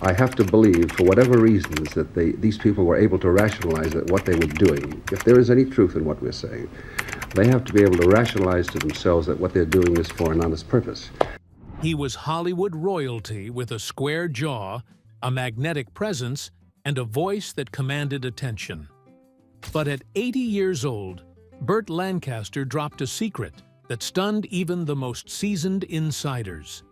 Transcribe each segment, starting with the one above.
I have to believe, for whatever reasons, that these people were able to rationalize that what they were doing, if there is any truth in what we're saying, they have to be able to rationalize to themselves that what they're doing is for an honest purpose. He was Hollywood royalty with a square jaw, a magnetic presence, and a voice that commanded attention. But at 80 years old, Burt Lancaster dropped a secret that stunned even the most seasoned insiders.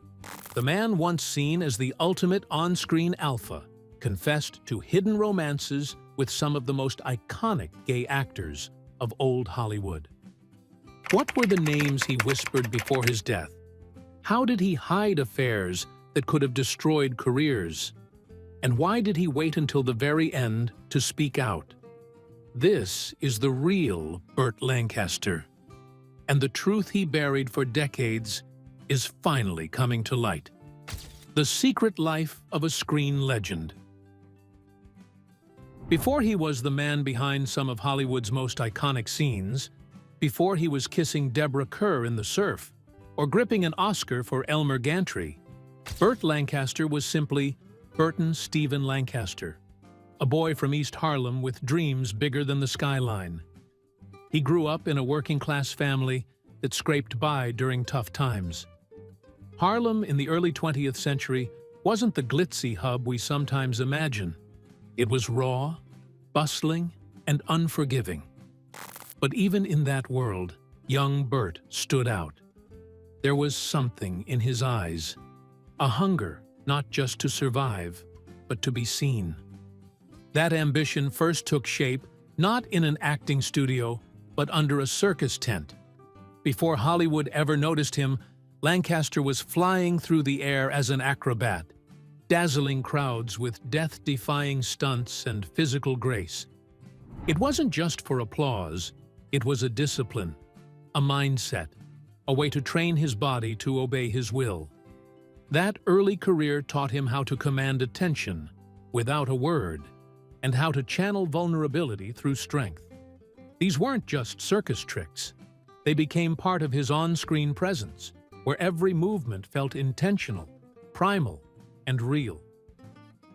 The man once seen as the ultimate on-screen alpha confessed to hidden romances with some of the most iconic gay actors of old Hollywood. What were the names he whispered before his death? How did he hide affairs that could have destroyed careers? And why did he wait until the very end to speak out? This is the real Burt Lancaster, and the truth he buried for decades is finally coming to light. The secret life of a screen legend. Before he was the man behind some of Hollywood's most iconic scenes, before he was kissing Deborah Kerr in The Surf, or gripping an Oscar for Elmer Gantry, Burt Lancaster was simply Burton Stephen Lancaster, a boy from East Harlem with dreams bigger than the skyline. He grew up in a working-class family that scraped by during tough times. Harlem in the early 20th century wasn't the glitzy hub we sometimes imagine. It was raw, bustling, and unforgiving. But even in that world, young Burt stood out. There was something in his eyes, a hunger not just to survive, but to be seen. That ambition first took shape not in an acting studio, but under a circus tent. Before Hollywood ever noticed him, Lancaster was flying through the air as an acrobat, dazzling crowds with death-defying stunts and physical grace. It wasn't just for applause, it was a discipline, a mindset, a way to train his body to obey his will. That early career taught him how to command attention without a word, and how to channel vulnerability through strength. These weren't just circus tricks. They became part of his on-screen presence, where every movement felt intentional, primal, and real.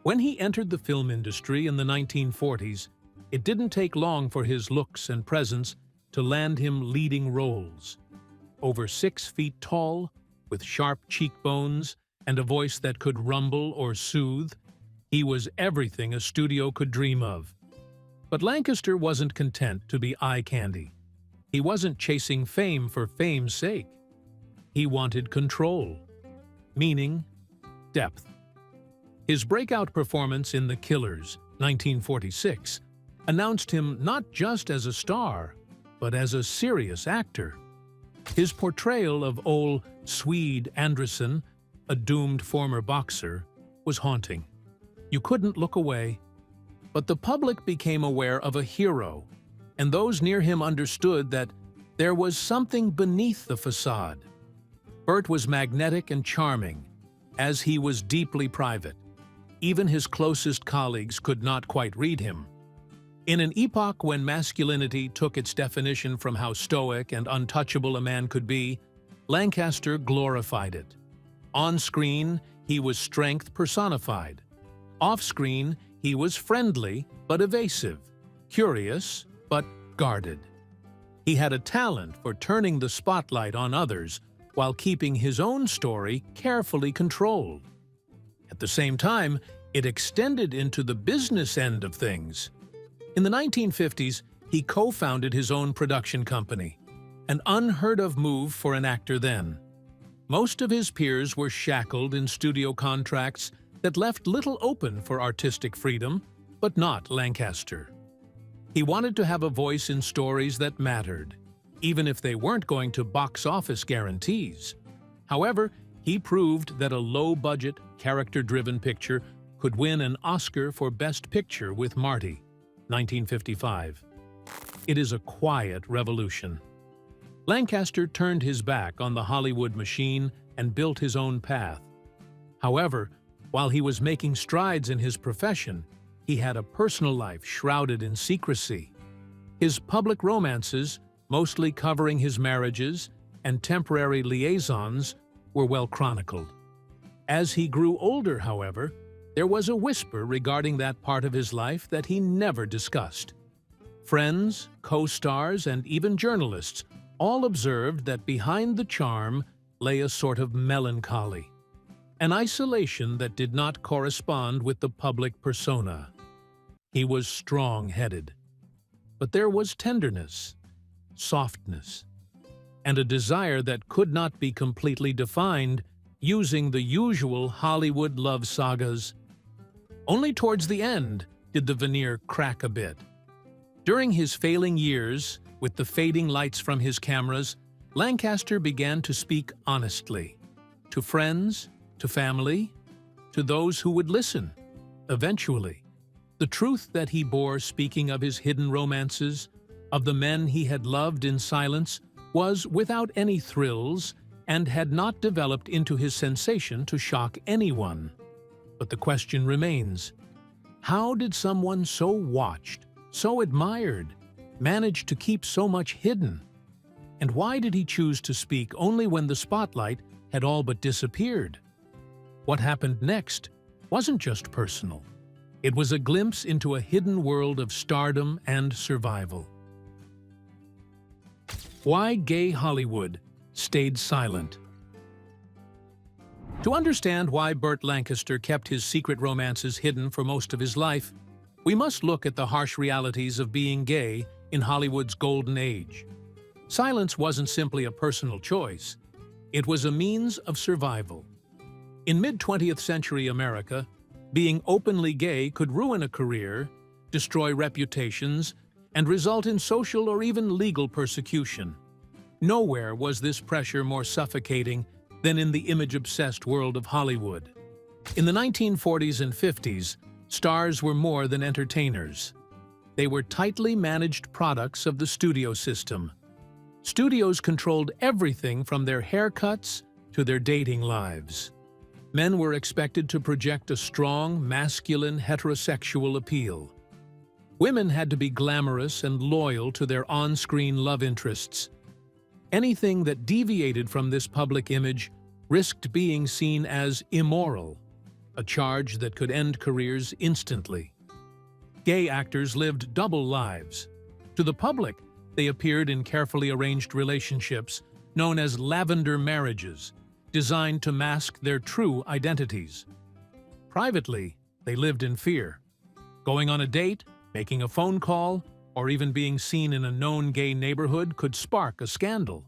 When he entered the film industry in the 1940s, it didn't take long for his looks and presence to land him leading roles. Over 6 feet tall, with sharp cheekbones and a voice that could rumble or soothe, he was everything a studio could dream of. But Lancaster wasn't content to be eye candy. He wasn't chasing fame for fame's sake. He wanted control, meaning, depth. His breakout performance in The Killers, 1946, announced him not just as a star, but as a serious actor. His portrayal of old Swede Anderson, a doomed former boxer, was haunting. You couldn't look away. But the public became aware of a hero, and those near him understood that there was something beneath the facade. Burt was magnetic and charming, as he was deeply private. Even his closest colleagues could not quite read him. In an epoch when masculinity took its definition from how stoic and untouchable a man could be, Lancaster glorified it. On screen, he was strength personified. Off-screen, he was friendly but evasive, curious but guarded. He had a talent for turning the spotlight on others while keeping his own story carefully controlled. At the same time, it extended into the business end of things. In the 1950s, he co-founded his own production company, an unheard-of move for an actor then. Most of his peers were shackled in studio contracts that left little open for artistic freedom, but not Lancaster. He wanted to have a voice in stories that mattered, even if they weren't going to box office guarantees. However, he proved that a low-budget, character-driven picture could win an Oscar for Best Picture with Marty, 1955. It is a quiet revolution. Lancaster turned his back on the Hollywood machine and built his own path. However, while he was making strides in his profession, he had a personal life shrouded in secrecy. His public romances, mostly covering his marriages and temporary liaisons, were well chronicled. As he grew older, however, there was a whisper regarding that part of his life that he never discussed. Friends, co-stars, and even journalists all observed that behind the charm lay a sort of melancholy, an isolation that did not correspond with the public persona. He was strong-headed, but there was tenderness, softness, and a desire that could not be completely defined using the usual Hollywood love sagas. Only towards the end did the veneer crack a bit. During his failing years, with the fading lights from his cameras, Lancaster began to speak honestly. To friends, to family, to those who would listen. Eventually, the truth that he bore speaking of his hidden romances, of the men he had loved in silence, was without any thrills and had not developed into his sensation to shock anyone. But the question remains, how did someone so watched, so admired, manage to keep so much hidden? And why did he choose to speak only when the spotlight had all but disappeared? What happened next wasn't just personal. It was a glimpse into a hidden world of stardom and survival. Why gay Hollywood stayed silent. To understand why Burt Lancaster kept his secret romances hidden for most of his life, we must look at the harsh realities of being gay in Hollywood's golden age. Silence wasn't simply a personal choice. It was a means of survival. In mid-20th century America, being openly gay could ruin a career, destroy reputations, and result in social or even legal persecution. Nowhere was this pressure more suffocating than in the image-obsessed world of Hollywood. In the 1940s and 50s, stars were more than entertainers. They were tightly managed products of the studio system. Studios controlled everything from their haircuts to their dating lives. Men were expected to project a strong, masculine, heterosexual appeal. Women had to be glamorous and loyal to their on-screen love interests. Anything that deviated from this public image risked being seen as immoral, a charge that could end careers instantly. Gay actors lived double lives. To the public, they appeared in carefully arranged relationships known as lavender marriages, designed to mask their true identities. Privately, they lived in fear. Going on a date, making a phone call, or even being seen in a known gay neighborhood could spark a scandal.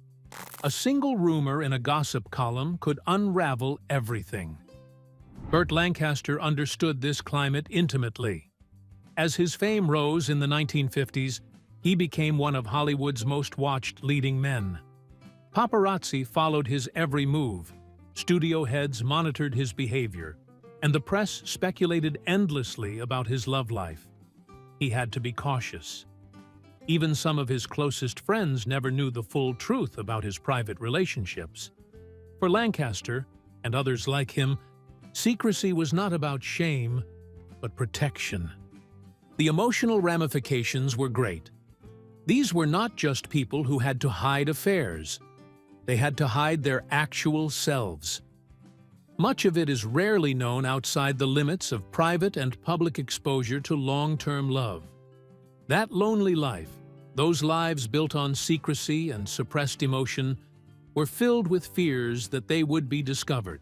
A single rumor in a gossip column could unravel everything. Burt Lancaster understood this climate intimately. As his fame rose in the 1950s, he became one of Hollywood's most watched leading men. Paparazzi followed his every move, studio heads monitored his behavior, and the press speculated endlessly about his love life. He had to be cautious. Even some of his closest friends never knew the full truth about his private relationships. For Lancaster, and others like him, secrecy was not about shame, but protection. The emotional ramifications were great. These were not just people who had to hide affairs. They had to hide their actual selves. Much of it is rarely known outside the limits of private and public exposure to long-term love. That lonely life, those lives built on secrecy and suppressed emotion, were filled with fears that they would be discovered.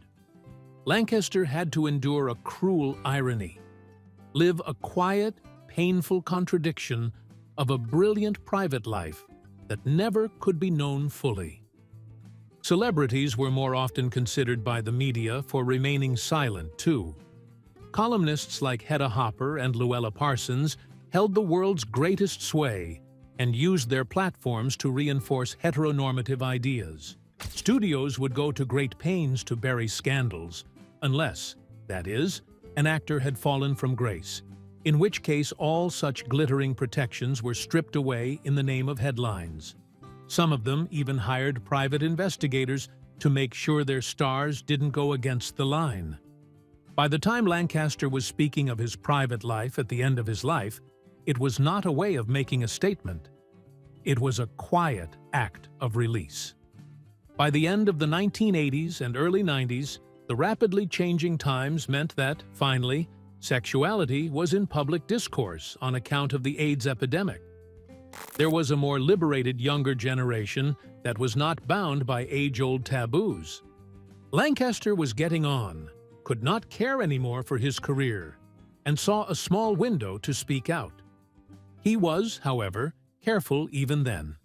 Lancaster had to endure a cruel irony, live a quiet, painful contradiction of a brilliant private life that never could be known fully. Celebrities were more often considered by the media for remaining silent, too. Columnists like Hedda Hopper and Luella Parsons held the world's greatest sway and used their platforms to reinforce heteronormative ideas. Studios would go to great pains to bury scandals, unless, that is, an actor had fallen from grace, in which case all such glittering protections were stripped away in the name of headlines. Some of them even hired private investigators to make sure their stars didn't go against the line. By the time Lancaster was speaking of his private life at the end of his life, it was not a way of making a statement. It was a quiet act of release. By the end of the 1980s and early 90s, The rapidly changing times meant that, finally, sexuality was in public discourse on account of the AIDS epidemic. There was a more liberated younger generation that was not bound by age-old taboos. Lancaster was getting on, could not care anymore for his career, and saw a small window to speak out. He was, however, careful even then.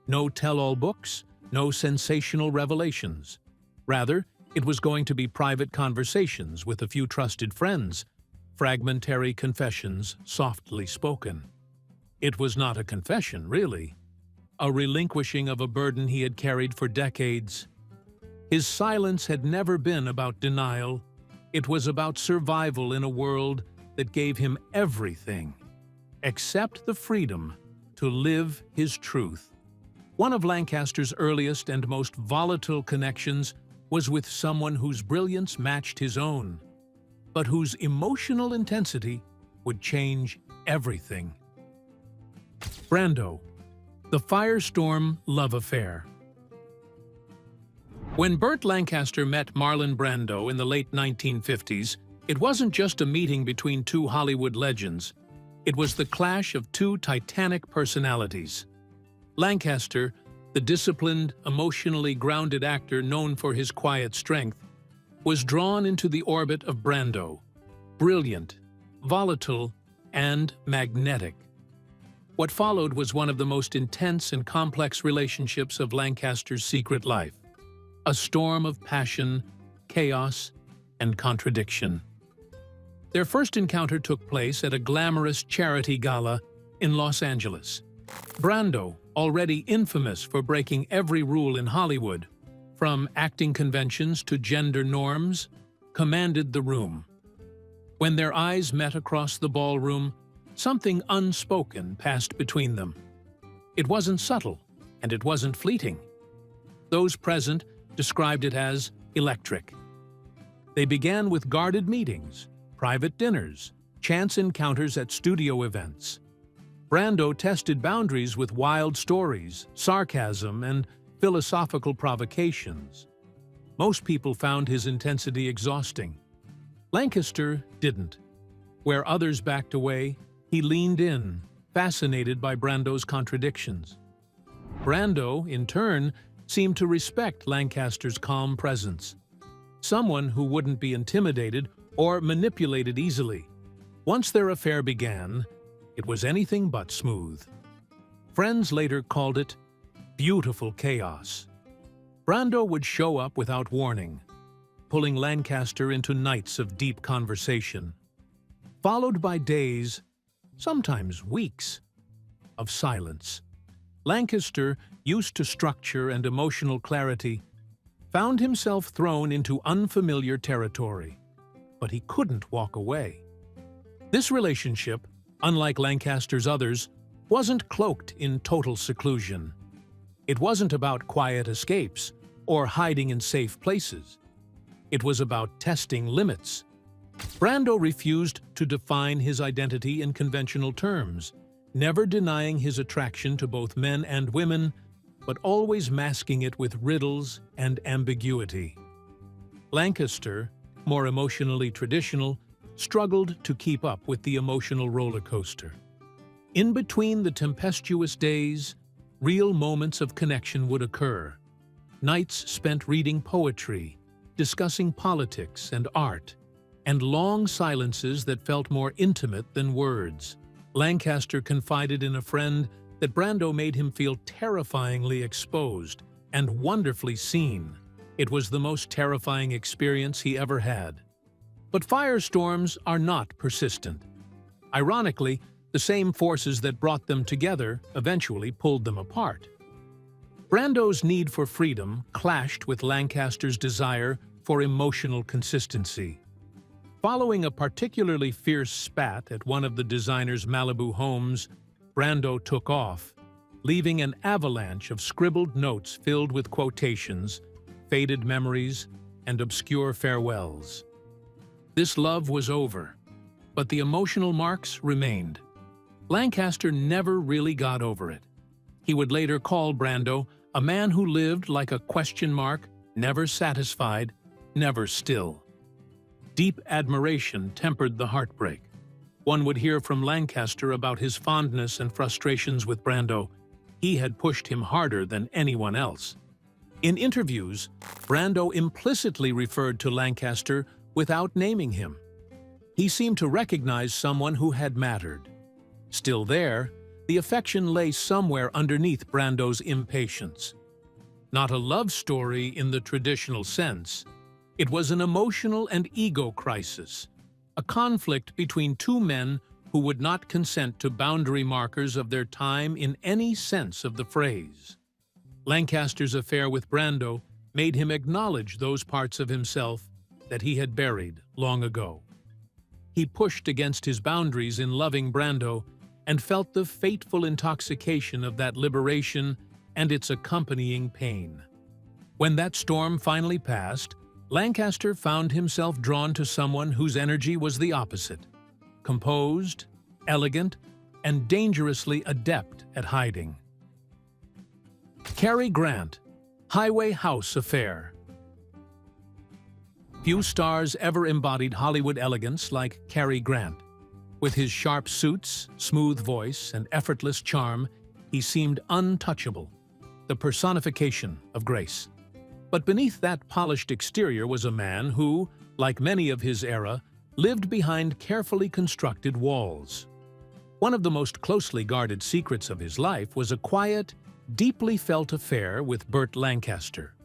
No tell-all books, no sensational revelations. Rather, it was going to be private conversations with a few trusted friends, fragmentary confessions softly spoken. It was not a confession, really. A relinquishing of a burden he had carried for decades. His silence had never been about denial. It was about survival in a world that gave him everything, except the freedom to live his truth. One of Lancaster's earliest and most volatile connections was with someone whose brilliance matched his own, but whose emotional intensity would change everything. Brando, the Firestorm love affair. When Burt Lancaster met Marlon Brando in the late 1950s, it wasn't just a meeting between two Hollywood legends. It was the clash of two titanic personalities. Lancaster, the disciplined, emotionally grounded actor known for his quiet strength, was drawn into the orbit of Brando, brilliant, volatile, and magnetic. What followed was one of the most intense and complex relationships of Lancaster's secret life. A storm of passion, chaos, and contradiction. Their first encounter took place at a glamorous charity gala in Los Angeles. Brando, already infamous for breaking every rule in Hollywood, from acting conventions to gender norms, commanded the room. When their eyes met across the ballroom, something unspoken passed between them. It wasn't subtle, and it wasn't fleeting. Those present described it as electric. They began with guarded meetings, private dinners, chance encounters at studio events. Brando tested boundaries with wild stories, sarcasm, and philosophical provocations. Most people found his intensity exhausting. Lancaster didn't. Where others backed away, he leaned in, fascinated by Brando's contradictions. Brando, in turn, seemed to respect Lancaster's calm presence. Someone who wouldn't be intimidated or manipulated easily. Once their affair began, it was anything but smooth. Friends later called it beautiful chaos. Brando would show up without warning, pulling Lancaster into nights of deep conversation, followed by days, sometimes weeks, of silence. Lancaster, used to structure and emotional clarity, found himself thrown into unfamiliar territory, but he couldn't walk away. This relationship, unlike Lancaster's others, wasn't cloaked in total seclusion. It wasn't about quiet escapes or hiding in safe places. It was about testing limits. Brando refused to define his identity in conventional terms, never denying his attraction to both men and women, but always masking it with riddles and ambiguity. Lancaster, more emotionally traditional, struggled to keep up with the emotional roller coaster. In between the tempestuous days, real moments of connection would occur. Nights spent reading poetry, discussing politics and art, and long silences that felt more intimate than words. Lancaster confided in a friend that Brando made him feel terrifyingly exposed and wonderfully seen. It was the most terrifying experience he ever had. But firestorms are not persistent. Ironically, the same forces that brought them together eventually pulled them apart. Brando's need for freedom clashed with Lancaster's desire for emotional consistency. Following a particularly fierce spat at one of the designer's Malibu homes, Brando took off, leaving an avalanche of scribbled notes filled with quotations, faded memories, and obscure farewells. This love was over, but the emotional marks remained. Lancaster never really got over it. He would later call Brando a man who lived like a question mark, never satisfied, never still. Deep admiration tempered the heartbreak. One would hear from Lancaster about his fondness and frustrations with Brando. He had pushed him harder than anyone else. In interviews, Brando implicitly referred to Lancaster without naming him. He seemed to recognize someone who had mattered. Still there, the affection lay somewhere underneath Brando's impatience. Not a love story in the traditional sense. It was an emotional and ego crisis, a conflict between two men who would not consent to boundary markers of their time in any sense of the phrase. Lancaster's affair with Brando made him acknowledge those parts of himself that he had buried long ago. He pushed against his boundaries in loving Brando and felt the fateful intoxication of that liberation and its accompanying pain. When that storm finally passed, Lancaster found himself drawn to someone whose energy was the opposite: composed, elegant, and dangerously adept at hiding. Cary Grant, Highway House Affair. Few stars ever embodied Hollywood elegance like Cary Grant. With his sharp suits, smooth voice, and effortless charm, he seemed untouchable, the personification of grace. But beneath that polished exterior was a man who, like many of his era, lived behind carefully constructed walls. One of the most closely guarded secrets of his life was a quiet, deeply felt affair with Burt Lancaster.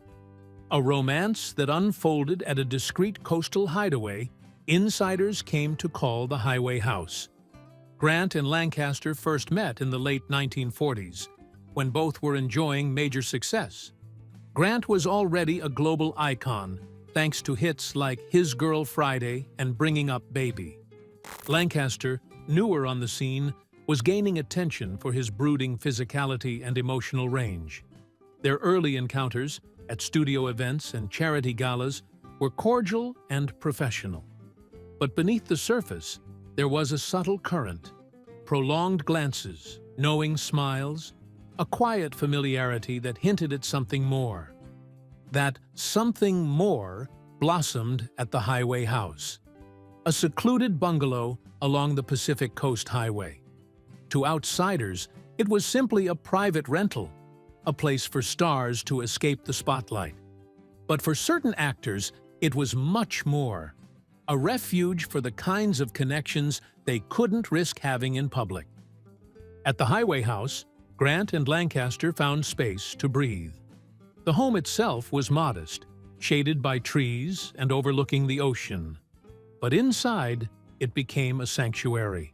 A romance that unfolded at a discreet coastal hideaway insiders came to call the Highway House. Grant and Lancaster first met in the late 1940s, when both were enjoying major success. Grant was already a global icon, thanks to hits like His Girl Friday and Bringing Up Baby. Lancaster, newer on the scene, was gaining attention for his brooding physicality and emotional range. Their early encounters, at studio events and charity galas, were cordial and professional. But beneath the surface, there was a subtle current: prolonged glances, knowing smiles, a quiet familiarity that hinted at something more. That something more blossomed at the Highway House, a secluded bungalow along the Pacific Coast Highway. To outsiders, it was simply a private rental, a place for stars to escape the spotlight. But for certain actors, it was much more: a refuge for the kinds of connections they couldn't risk having in public. At the Highway House, Grant and Lancaster found space to breathe. The home itself was modest, shaded by trees and overlooking the ocean. But inside, it became a sanctuary.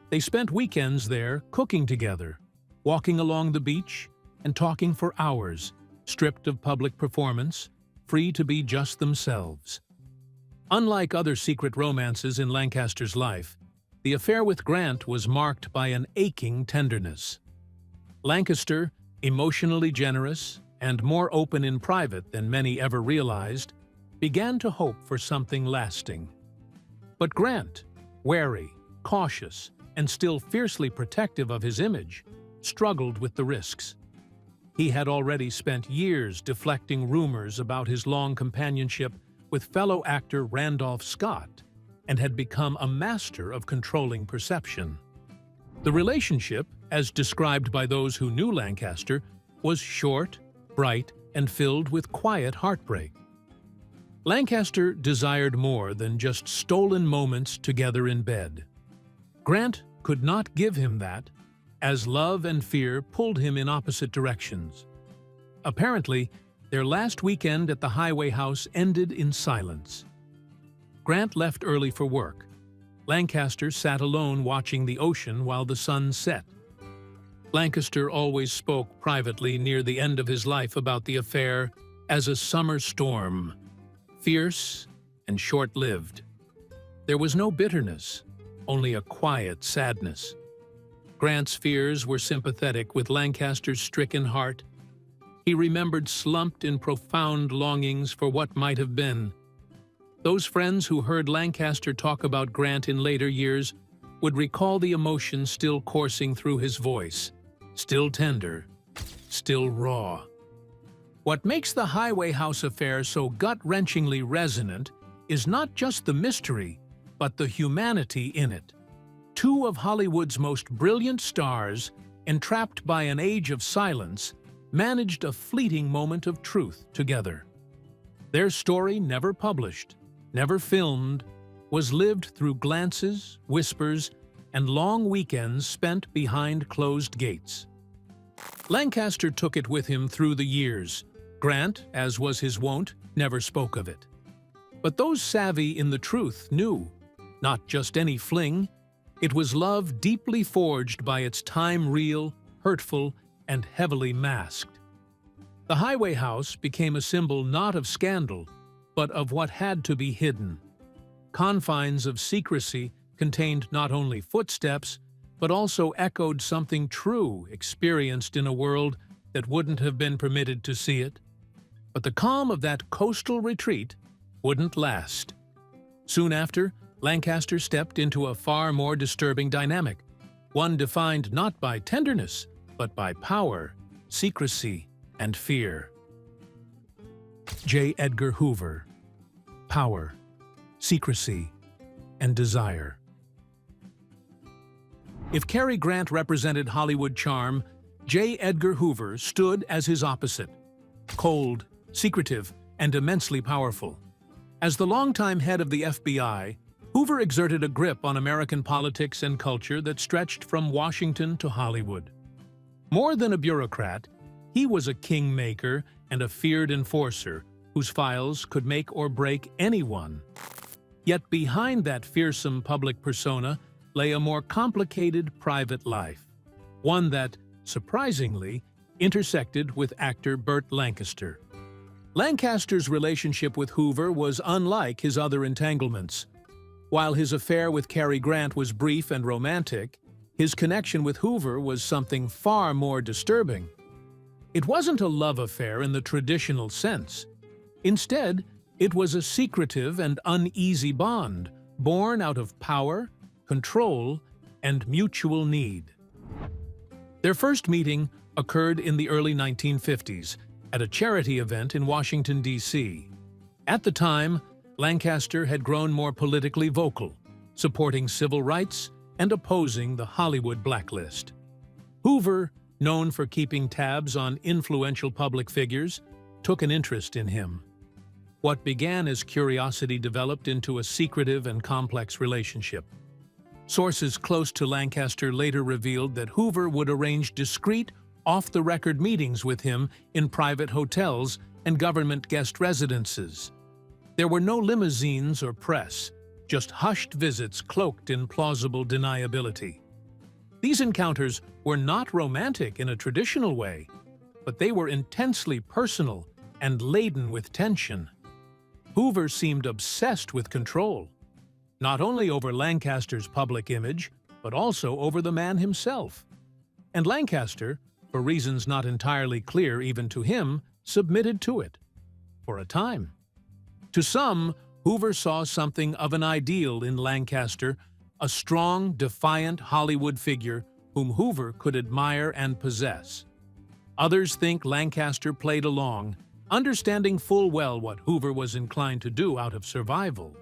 They spent weekends there cooking together, walking along the beach, and talking for hours, stripped of public performance, free to be just themselves. Unlike other secret romances in Lancaster's life, the affair with Grant was marked by an aching tenderness. Lancaster, emotionally generous and more open in private than many ever realized, began to hope for something lasting. But Grant, wary, cautious, and still fiercely protective of his image, struggled with the risks. He had already spent years deflecting rumors about his long companionship with fellow actor Randolph Scott, and had become a master of controlling perception. The relationship, as described by those who knew Lancaster, was short, bright, and filled with quiet heartbreak. Lancaster desired more than just stolen moments together in bed. Grant could not give him that, as love and fear pulled him in opposite directions. Apparently, their last weekend at the Highway House ended in silence. Grant left early for work. Lancaster sat alone watching the ocean while the sun set. Lancaster always spoke privately near the end of his life about the affair as a summer storm, fierce and short-lived. There was no bitterness, only a quiet sadness. Grant's fears were sympathetic with Lancaster's stricken heart. He remembered slumped in profound longings for what might have been. Those friends who heard Lancaster talk about Grant in later years would recall the emotion still coursing through his voice, still tender, still raw. What makes the Highway House affair so gut-wrenchingly resonant is not just the mystery, but the humanity in it. Two of Hollywood's most brilliant stars, entrapped by an age of silence, managed a fleeting moment of truth together. Their story, never published, never filmed, was lived through glances, whispers, and long weekends spent behind closed gates. Lancaster took it with him through the years. Grant, as was his wont, never spoke of it. But those savvy in the truth knew, not just any fling, it was love deeply forged by its time-real, hurtful, and heavily masked. The Highway House became a symbol not of scandal, but of what had to be hidden. Confines of secrecy contained not only footsteps, but also echoed something true experienced in a world that wouldn't have been permitted to see it. But the calm of that coastal retreat wouldn't last. Soon after, Lancaster stepped into a far more disturbing dynamic, one defined not by tenderness, but by power, secrecy, and fear. J. Edgar Hoover. Power, secrecy, and desire. If Cary Grant represented Hollywood charm, J. Edgar Hoover stood as his opposite. Cold, secretive, and immensely powerful. As the longtime head of the FBI, Hoover exerted a grip on American politics and culture that stretched from Washington to Hollywood. More than a bureaucrat, he was a kingmaker and a feared enforcer whose files could make or break anyone. Yet behind that fearsome public persona lay a more complicated private life, one that, surprisingly, intersected with actor Burt Lancaster. Lancaster's relationship with Hoover was unlike his other entanglements. While his affair with Cary Grant was brief and romantic, his connection with Hoover was something far more disturbing. It wasn't a love affair in the traditional sense. Instead, it was a secretive and uneasy bond, born out of power, control, and mutual need. Their first meeting occurred in the early 1950s at a charity event in Washington, D.C. At the time, Lancaster had grown more politically vocal, supporting civil rights and opposing the Hollywood blacklist. Hoover, known for keeping tabs on influential public figures, took an interest in him. What began as curiosity developed into a secretive and complex relationship. Sources close to Lancaster later revealed that Hoover would arrange discreet, off-the-record meetings with him in private hotels and government guest residences. There were no limousines or press, just hushed visits cloaked in plausible deniability. These encounters were not romantic in a traditional way, but they were intensely personal and laden with tension. Hoover seemed obsessed with control, not only over Lancaster's public image, but also over the man himself. And Lancaster, for reasons not entirely clear even to him, submitted to it. For a time. To some, Hoover saw something of an ideal in Lancaster, a strong, defiant Hollywood figure whom Hoover could admire and possess. Others think Lancaster played along, understanding full well what Hoover was inclined to do out of survival.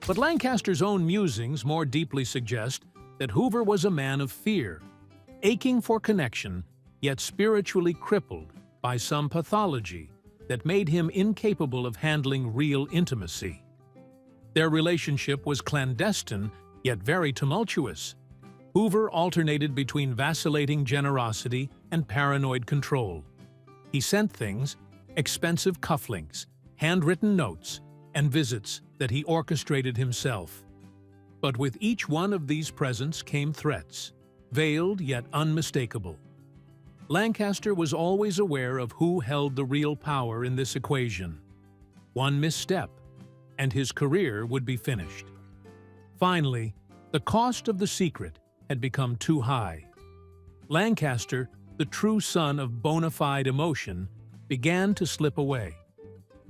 But Lancaster's own musings more deeply suggest that Hoover was a man of fear, aching for connection, yet spiritually crippled by some pathology that made him incapable of handling real intimacy. Their relationship was clandestine, yet very tumultuous. Hoover alternated between vacillating generosity and paranoid control. He sent things, expensive cufflinks, handwritten notes, and visits that he orchestrated himself. But with each one of these presents came threats, veiled yet unmistakable. Lancaster was always aware of who held the real power in this equation. One misstep, and his career would be finished. Finally, the cost of the secret had become too high. Lancaster, the true son of bona fide emotion, began to slip away.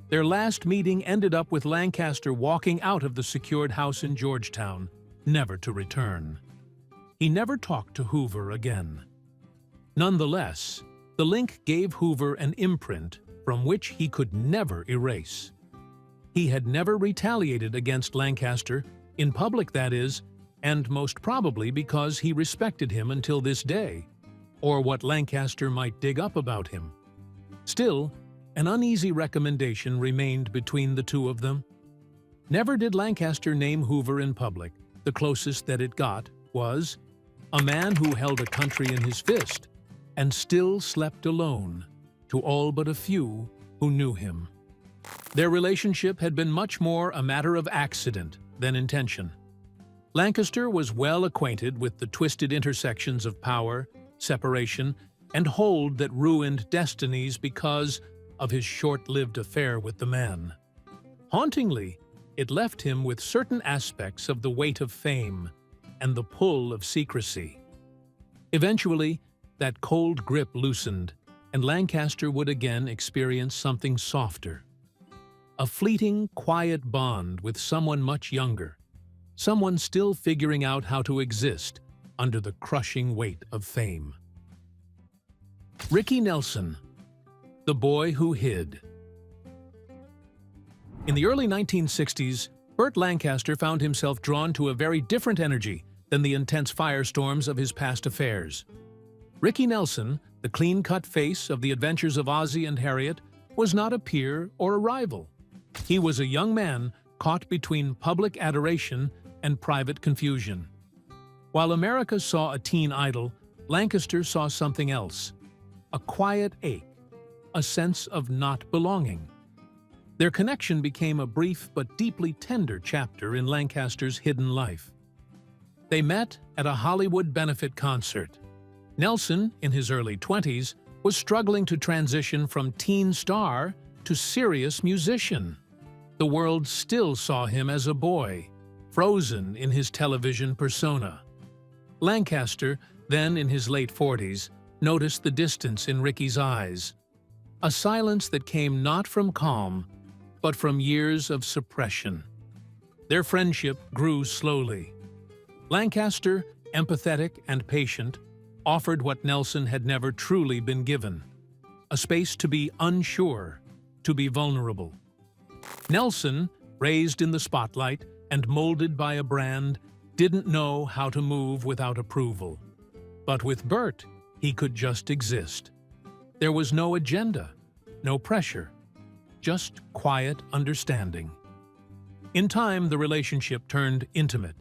Their last meeting ended up with Lancaster walking out of the secured house in Georgetown, never to return. He never talked to Hoover again. Nonetheless, the link gave Hoover an imprint from which he could never erase. He had never retaliated against Lancaster, in public that is, and most probably because he respected him until this day, or what Lancaster might dig up about him. Still, an uneasy recommendation remained between the two of them. Never did Lancaster name Hoover in public. The closest that it got was a man who held a country in his fist and still slept alone, to all but a few who knew him. Their relationship had been much more a matter of accident than intention. Lancaster was well acquainted with the twisted intersections of power, separation, and hold that ruined destinies because of his short-lived affair with the man. Hauntingly, it left him with certain aspects of the weight of fame and the pull of secrecy. Eventually, that cold grip loosened, and Lancaster would again experience something softer. A fleeting, quiet bond with someone much younger, someone still figuring out how to exist under the crushing weight of fame. Ricky Nelson, the boy who hid. In the early 1960s, Burt Lancaster found himself drawn to a very different energy than the intense firestorms of his past affairs. Ricky Nelson, the clean-cut face of the adventures of Ozzie and Harriet, was not a peer or a rival. He was a young man caught between public adoration and private confusion. While America saw a teen idol, Lancaster saw something else, a quiet ache, a sense of not belonging. Their connection became a brief but deeply tender chapter in Lancaster's hidden life. They met at a Hollywood benefit concert. Nelson, in his early 20s, was struggling to transition from teen star to serious musician. The world still saw him as a boy, frozen in his television persona. Lancaster, then in his late 40s, noticed the distance in Ricky's eyes, a silence that came not from calm, but from years of suppression. Their friendship grew slowly. Lancaster, empathetic and patient, offered what Nelson had never truly been given, a space to be unsure, to be vulnerable. Nelson, raised in the spotlight and molded by a brand, didn't know how to move without approval. But with Burt, he could just exist. There was no agenda, no pressure, just quiet understanding. In time, the relationship turned intimate.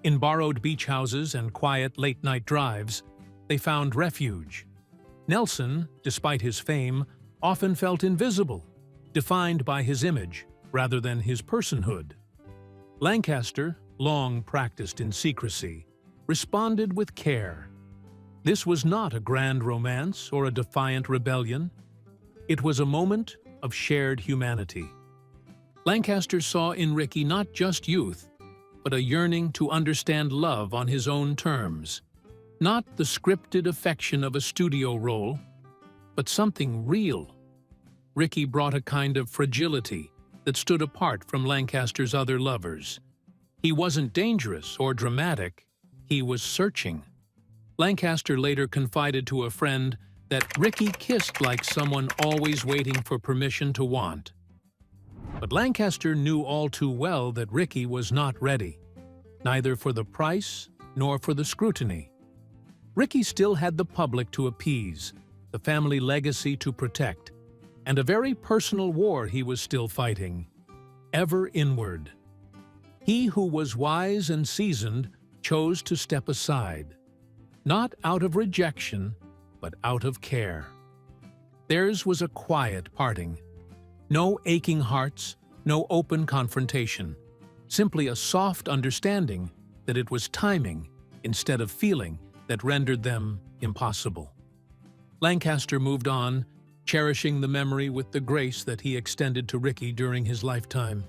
In borrowed beach houses and quiet late-night drives, they found refuge. Nelson, despite his fame, often felt invisible, defined by his image rather than his personhood. Lancaster, long practiced in secrecy, responded with care. This was not a grand romance or a defiant rebellion. It was a moment of shared humanity. Lancaster saw in Ricky not just youth, but a yearning to understand love on his own terms. Not the scripted affection of a studio role, but something real. Ricky brought a kind of fragility that stood apart from Lancaster's other lovers. He wasn't dangerous or dramatic, he was searching. Lancaster later confided to a friend that Ricky kissed like someone always waiting for permission to want. But Lancaster knew all too well that Ricky was not ready, neither for the price nor for the scrutiny. Ricky still had the public to appease, the family legacy to protect, and a very personal war he was still fighting, ever inward. He who was wise and seasoned chose to step aside, not out of rejection, but out of care. Theirs was a quiet parting. No aching hearts, no open confrontation, simply a soft understanding that it was timing instead of feeling that rendered them impossible. Lancaster moved on, cherishing the memory with the grace that he extended to Ricky during his lifetime.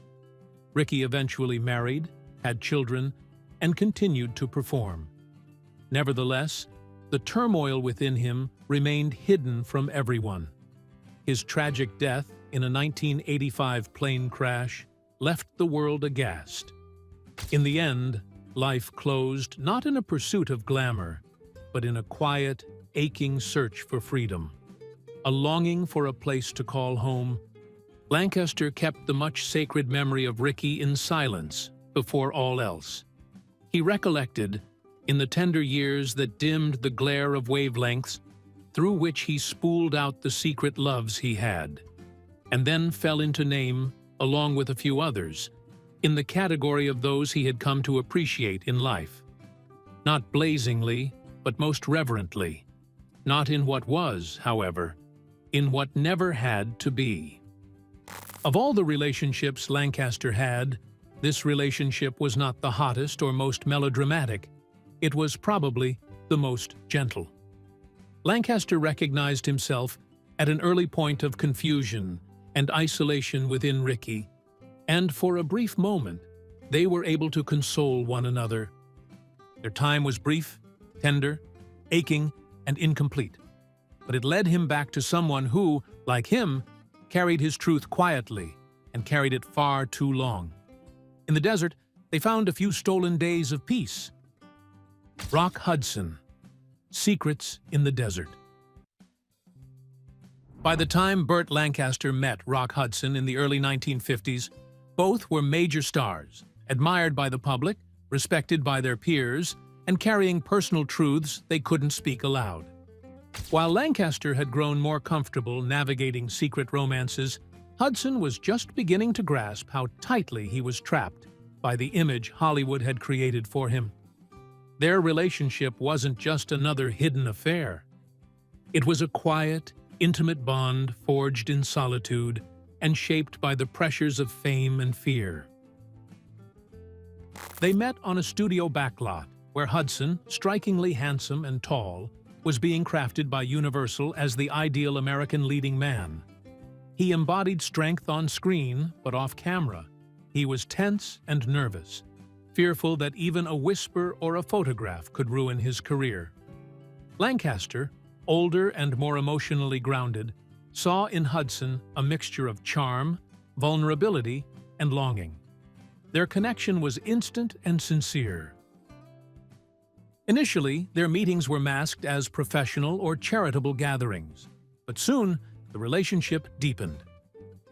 Ricky eventually married, had children, and continued to perform. Nevertheless, the turmoil within him remained hidden from everyone. His tragic death in a 1985 plane crash left the world aghast. In the end, life closed not in a pursuit of glamour, but in a quiet, aching search for freedom. a longing for a place to call home, Lancaster kept the much sacred memory of Ricky in silence before all else. He recollected, in the tender years that dimmed the glare of wavelengths through which he spooled out the secret loves he had, and then fell into name, along with a few others, in the category of those he had come to appreciate in life. Not blazingly, but most reverently. Not in what was, however, in what never had to be. Of all the relationships Lancaster had, this relationship was not the hottest or most melodramatic. It was probably the most gentle. Lancaster recognized himself at an early point of confusion and isolation within Ricky, and for a brief moment, they were able to console one another. Their time was brief, tender, aching, and incomplete, but it led him back to someone who, like him, carried his truth quietly and carried it far too long. In the desert, they found a few stolen days of peace. Rock Hudson, Secrets in the Desert. By the time Burt Lancaster met Rock Hudson in the early 1950s, both were major stars, admired by the public, respected by their peers, and carrying personal truths they couldn't speak aloud. While Lancaster had grown more comfortable navigating secret romances, Hudson was just beginning to grasp how tightly he was trapped by the image Hollywood had created for him. Their relationship wasn't just another hidden affair. It was a quiet, intimate bond forged in solitude and shaped by the pressures of fame and fear. They met on a studio backlot where Hudson, strikingly handsome and tall, was being crafted by Universal as the ideal American leading man. He embodied strength on screen, but off camera, he was tense and nervous, fearful that even a whisper or a photograph could ruin his career. Lancaster, older and more emotionally grounded, saw in Hudson a mixture of charm, vulnerability, and longing. Their connection was instant and sincere. Initially, their meetings were masked as professional or charitable gatherings, but soon the relationship deepened.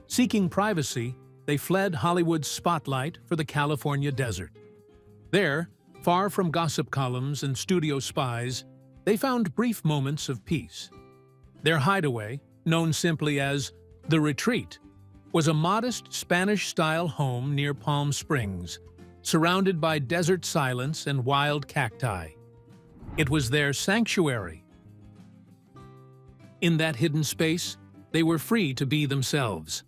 Seeking privacy, they fled Hollywood's spotlight for the California desert. There, far from gossip columns and studio spies, they found brief moments of peace. Their hideaway, known simply as The Retreat, was a modest Spanish-style home near Palm Springs, surrounded by desert silence and wild cacti. It was their sanctuary. In that hidden space, they were free to be themselves.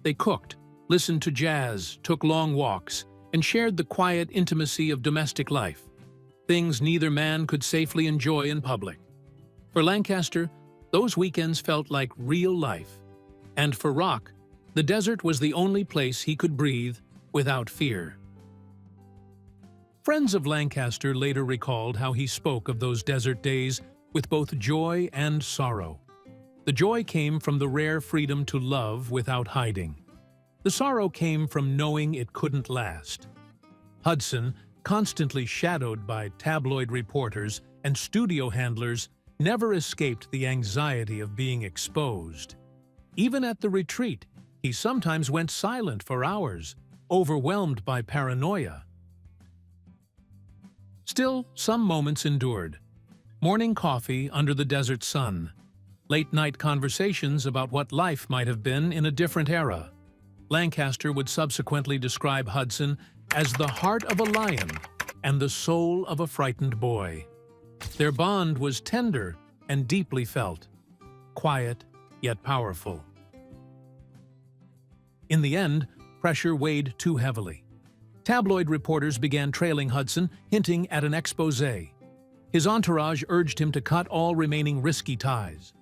They cooked, listened to jazz, took long walks, and shared the quiet intimacy of domestic life, things neither man could safely enjoy in public. For Lancaster, those weekends felt like real life, and for Rock, the desert was the only place he could breathe without fear. Friends of Lancaster later recalled how he spoke of those desert days with both joy and sorrow. The joy came from the rare freedom to love without hiding. The sorrow came from knowing it couldn't last. Hudson, constantly shadowed by tabloid reporters and studio handlers, never escaped the anxiety of being exposed. Even at the retreat, he sometimes went silent for hours, overwhelmed by paranoia. Still, some moments endured. Morning coffee under the desert sun, late-night conversations about what life might have been in a different era. Lancaster would subsequently describe Hudson as the heart of a lion and the soul of a frightened boy. Their bond was tender and deeply felt, quiet yet powerful. In the end, pressure weighed too heavily. Tabloid reporters began trailing Hudson, hinting at an exposé. His entourage urged him to cut all remaining risky ties.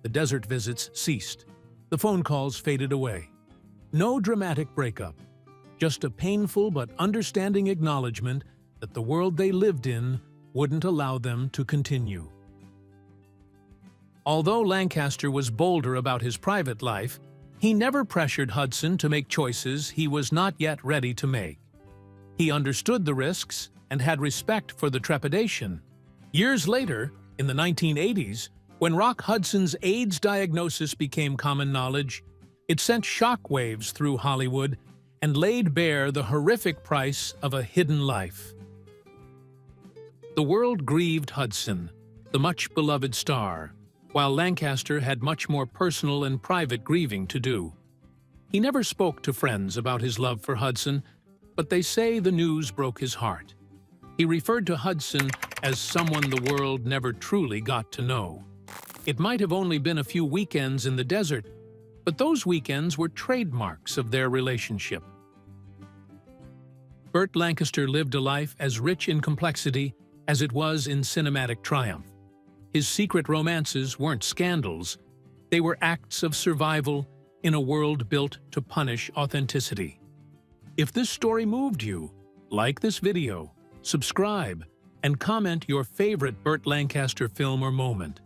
The desert visits ceased. The phone calls faded away. No dramatic breakup, just a painful but understanding acknowledgement that the world they lived in wouldn't allow them to continue. Although Lancaster was bolder about his private life, he never pressured Hudson to make choices he was not yet ready to make. He understood the risks and had respect for the trepidation. Years later, in the 1980s, When Rock Hudson's AIDS diagnosis became common knowledge, it sent shockwaves through Hollywood and laid bare the horrific price of a hidden life. The world grieved Hudson, the much-beloved star, while Lancaster had much more personal and private grieving to do. He never spoke to friends about his love for Hudson, but they say the news broke his heart. He referred to Hudson as someone the world never truly got to know. It might have only been a few weekends in the desert, but those weekends were trademarks of their relationship. Burt Lancaster lived a life as rich in complexity as it was in cinematic triumph. His secret romances weren't scandals, they were acts of survival in a world built to punish authenticity. If this story moved you, like this video, subscribe, and comment your favorite Burt Lancaster film or moment.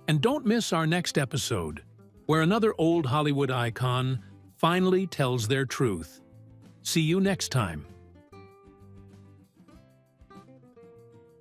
And don't miss our next episode, where another old Hollywood icon finally tells their truth. See you next time.